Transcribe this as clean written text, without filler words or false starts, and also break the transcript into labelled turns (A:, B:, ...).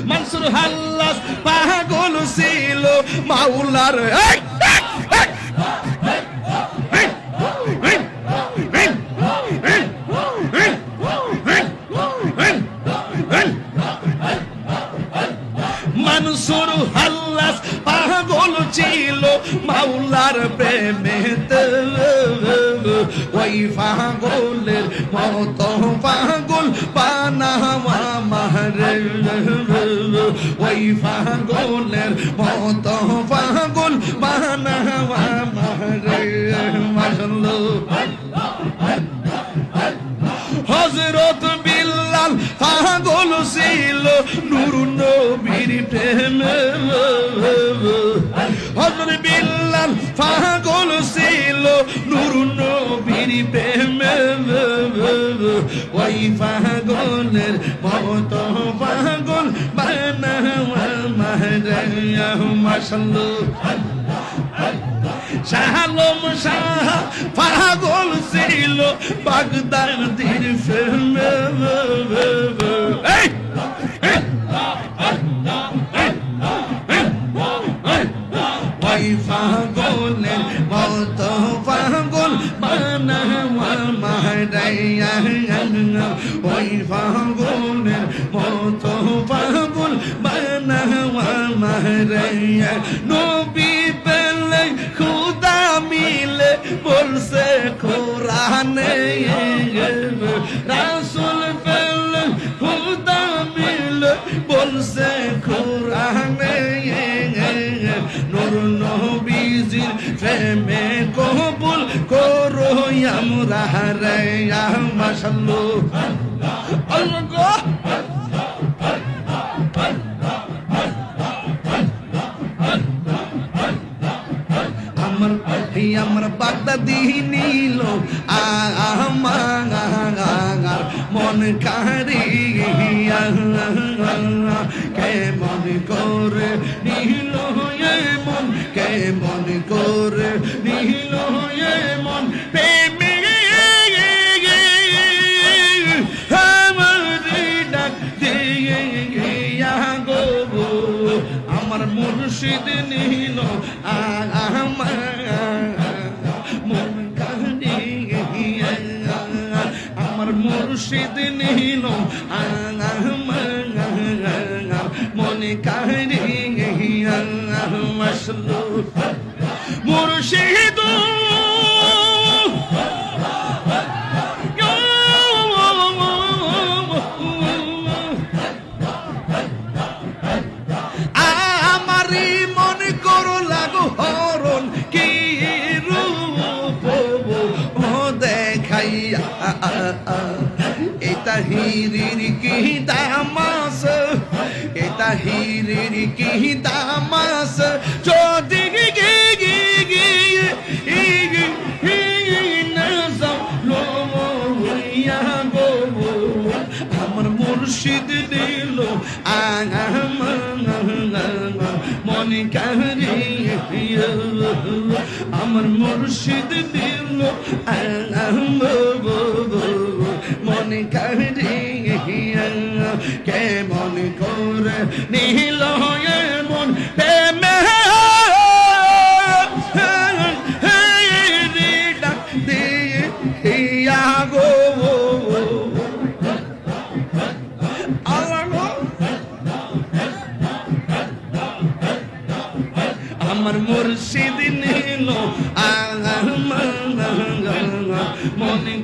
A: মনসুর হাল্লাস পাগল ছিল মাওলার মনসুর হাল্লাস পাগল ছিল মাওলার প্রেমেতে ওই পাগলের মতো পাগল বানাওয়া মারে ওই পাগলের মতো পাগল বানাওয়া মারে হযরত বিল্লাল পাগল ছিল নূর নবীর প্রেমে হযরত বিল্লাল পাগল ছিল নূর নবীর প্রেমে ওই পাগলের মতো পাগল বানাওয়া মাহরায়া মাশাআল্লাহ শাহালম শাহ পাগল ছিল বাগদাদের প্রেমে ওই পাগলের মতো পাগল বানাওয়া মাহরায়া ওই পাগলের মতো পাগল বানাওয়া মাহরায়া নবী পেলে খুদা মিলে বলছে কোরআনে রাসূল পেলে খুদা মিলে বলছে কোরআনে নূর নবীজির প্রেমে কবুল করো আমরা রে মাশাআল্লাহ আল্লাহ আমার বাগদাদি নীল আমার মন কারিয়া কেমন করে নীল মন কেমন করে নীল মন প্রেমে ডাক দিয়া গো আমার মুর্শিদ নীল আমার মুর্শিদ নীল মনে কারিয়া মুর্শিদ আমারি মনে করো লাগো হরণ কি রূপ দেখাইয়া এটা হিরির কি দামাস এটা হিরির কি দামাস যদি আমার মুর্শিদ দিল মনে কারিয়া আমার মুর্শিদ দিল মনে কারিয়া কেমন করে নীল মন প্রেমে ডাক দিয়া গো আমার মুর্শিদ নীল মনে